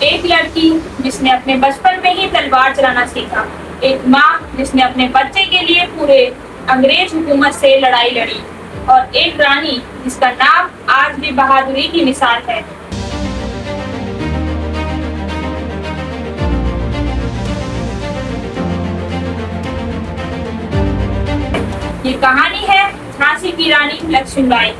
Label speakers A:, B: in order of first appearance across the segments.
A: एक लड़की जिसने अपने बचपन में ही तलवार चलाना सीखा, एक माँ जिसने अपने बच्चे के लिए पूरे अंग्रेज हुकूमत से लड़ाई लड़ी, और एक रानी जिसका नाम आज भी बहादुरी की मिसाल है। ये कहानी है झांसी की रानी लक्ष्मीबाई।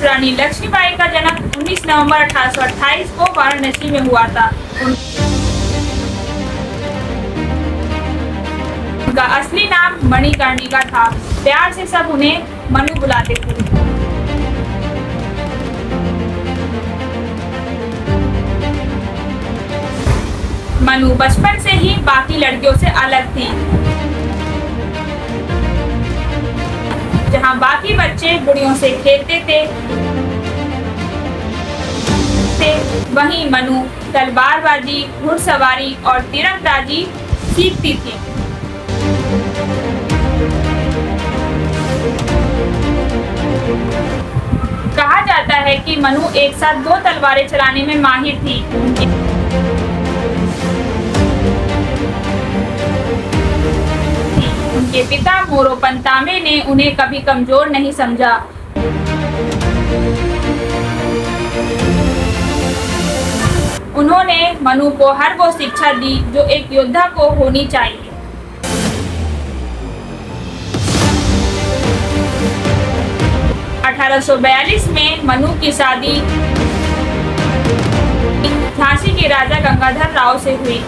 A: रानी लक्ष्मीबाई का जन्म 19 नवंबर 1828 को वाराणसी में हुआ था। उनका असली नाम मणिकर्णिका था। प्यार से सब उन्हें मनु बुलाते थे। मनु बचपन से ही बाकी लड़कियों से अलग थी। जहां बाकी बच्चे बुढ़ियों से खेलते थे, वहीं मनु तलवारबाजी, घुड़सवारी और तीरंदाजी सीखती थी। कहा जाता है कि मनु एक साथ 2 तलवारें चलाने में माहिर थी। उनके पिता मोरोपंत तांबे ने उन्हें कभी कमजोर नहीं समझा। उन्होंने मनु को हर वो शिक्षा दी जो एक योद्धा को होनी चाहिए। (1842) में मनु की शादी झांसी के राजा गंगाधर राव से हुई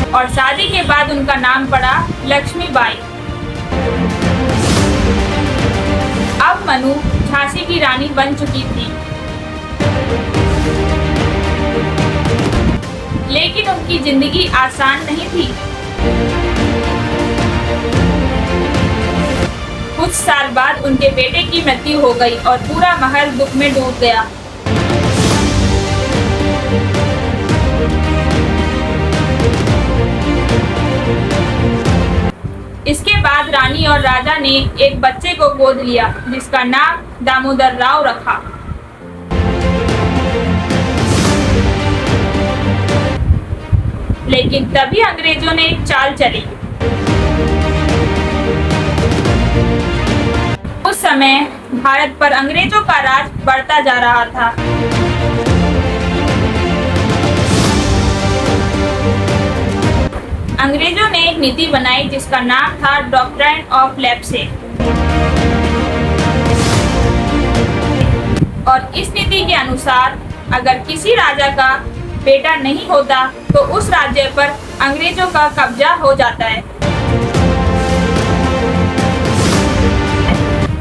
A: और शादी के बाद उनका नाम पड़ा लक्ष्मीबाई। अब मनु झांसी की रानी बन चुकी थी, लेकिन उनकी जिंदगी आसान नहीं थी। कुछ साल बाद उनके बेटे की मृत्यु हो गई और पूरा महल दुख में डूब गया। इसके बाद रानी और राजा ने एक बच्चे को गोद लिया जिसका नाम दामोदर राव रखा। लेकिन तभी अंग्रेजों ने एक चाल चली। उस समय भारत पर अंग्रेजों का राज बढ़ता जा रहा था। अंग्रेजों ने एक नीति बनाई जिसका नाम था डॉक्ट्राइन ऑफ लेप्से, और इस नीति के अनुसार अगर किसी राजा का बेटा नहीं होता तो उस राज्य पर अंग्रेजों का कब्जा हो जाता है।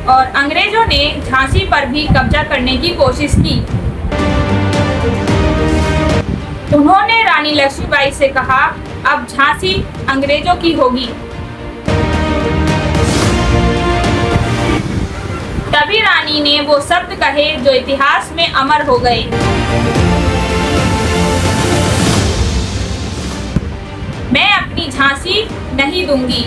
A: और अंग्रेजों ने झांसी पर भी कब्जा करने की कोशिश की। उन्होंने रानी लक्ष्मीबाई से कहा, अब झांसी अंग्रेजों की होगी। तभी रानी ने वो शब्द कहे जो इतिहास में अमर हो गए। मैं अपनी झांसी नहीं दूंगी।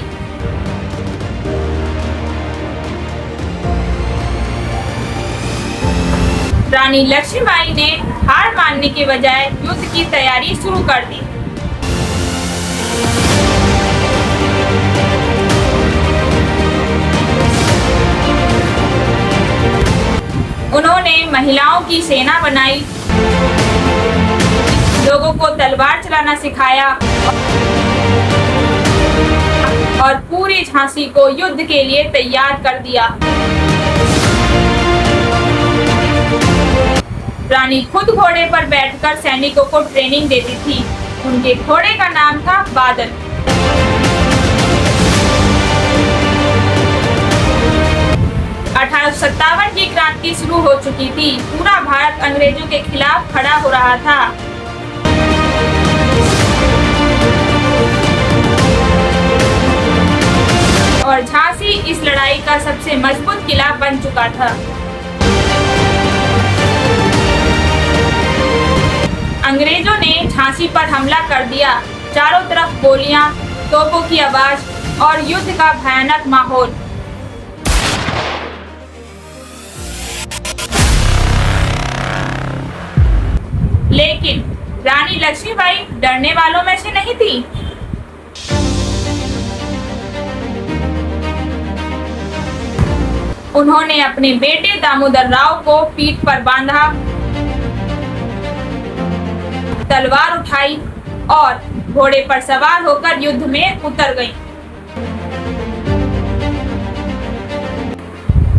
A: रानी लक्ष्मीबाई ने हार मानने के बजाय युद्ध की तैयारी शुरू कर दी। उन्होंने महिलाओं की सेना बनाई, लोगों को तलवार चलाना सिखाया और पूरी झांसी को युद्ध के लिए तैयार कर दिया। रानी खुद घोड़े पर बैठकर सैनिकों को ट्रेनिंग देती थी। उनके घोड़े का नाम था बादल। (1857) की क्रांति शुरू हो चुकी थी। पूरा भारत अंग्रेजों के खिलाफ खड़ा हो रहा था। और झांसी इस लड़ाई का सबसे मजबूत किला बन चुका था। अंग्रेजों ने झांसी पर हमला कर दिया। चारों तरफ गोलियां, तोपों की आवाज और युद्ध का भयानक माहौल। लेकिन रानी लक्ष्मीबाई डरने वालों में से नहीं थी। उन्होंने अपने बेटे दामोदर राव को पीठ पर बांधा, तलवार उठाई और घोड़े पर सवार होकर युद्ध में उतर गईं।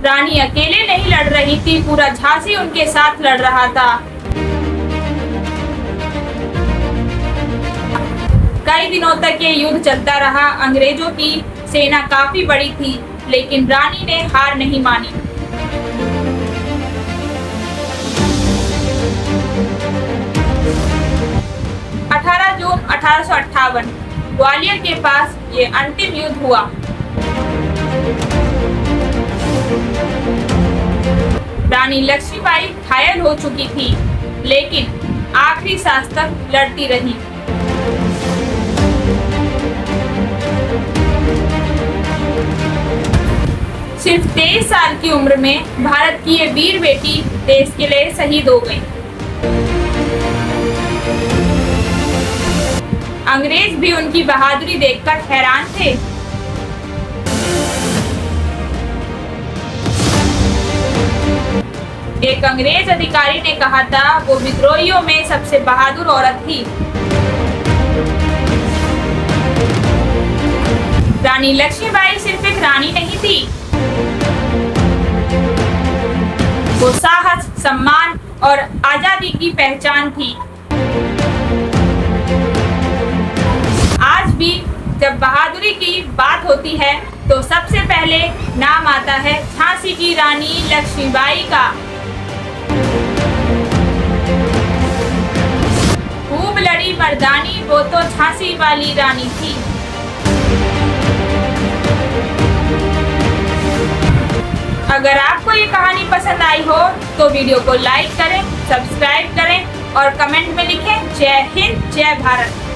A: रानी अकेले नहीं लड़ रही थी, पूरा झांसी उनके साथ लड़ रहा था। कई दिनों तक ये युद्ध चलता रहा। अंग्रेजों की सेना काफी बड़ी थी, लेकिन रानी ने हार नहीं मानी। जून 1858 ग्वालियर के पास ये अंतिम युद्ध हुआ। रानी लक्ष्मीबाई घायल हो चुकी थी, लेकिन आखिरी सांस तक लड़ती रही। सिर्फ 23 साल की उम्र में भारत की ये वीर बेटी देश के लिए शहीद हो गई। अंग्रेज भी उनकी बहादुरी देखकर हैरान थे। एक अंग्रेज अधिकारी ने कहा था वो विद्रोहियों में सबसे बहादुर औरत थी। रानी लक्ष्मीबाई सिर्फ एक रानी नहीं थी, वो साहस, सम्मान और आजादी की पहचान थी। आज भी जब बहादुरी की बात होती है तो सबसे पहले नाम आता है झांसी की रानी लक्ष्मीबाई का। खूब लड़ी मर्दानी, वो तो झांसी वाली रानी थी। अगर आपको ये कहानी पसंद आई हो तो वीडियो को लाइक करें, सब्सक्राइब करें और कमेंट में लिखें जय हिंद, जय भारत।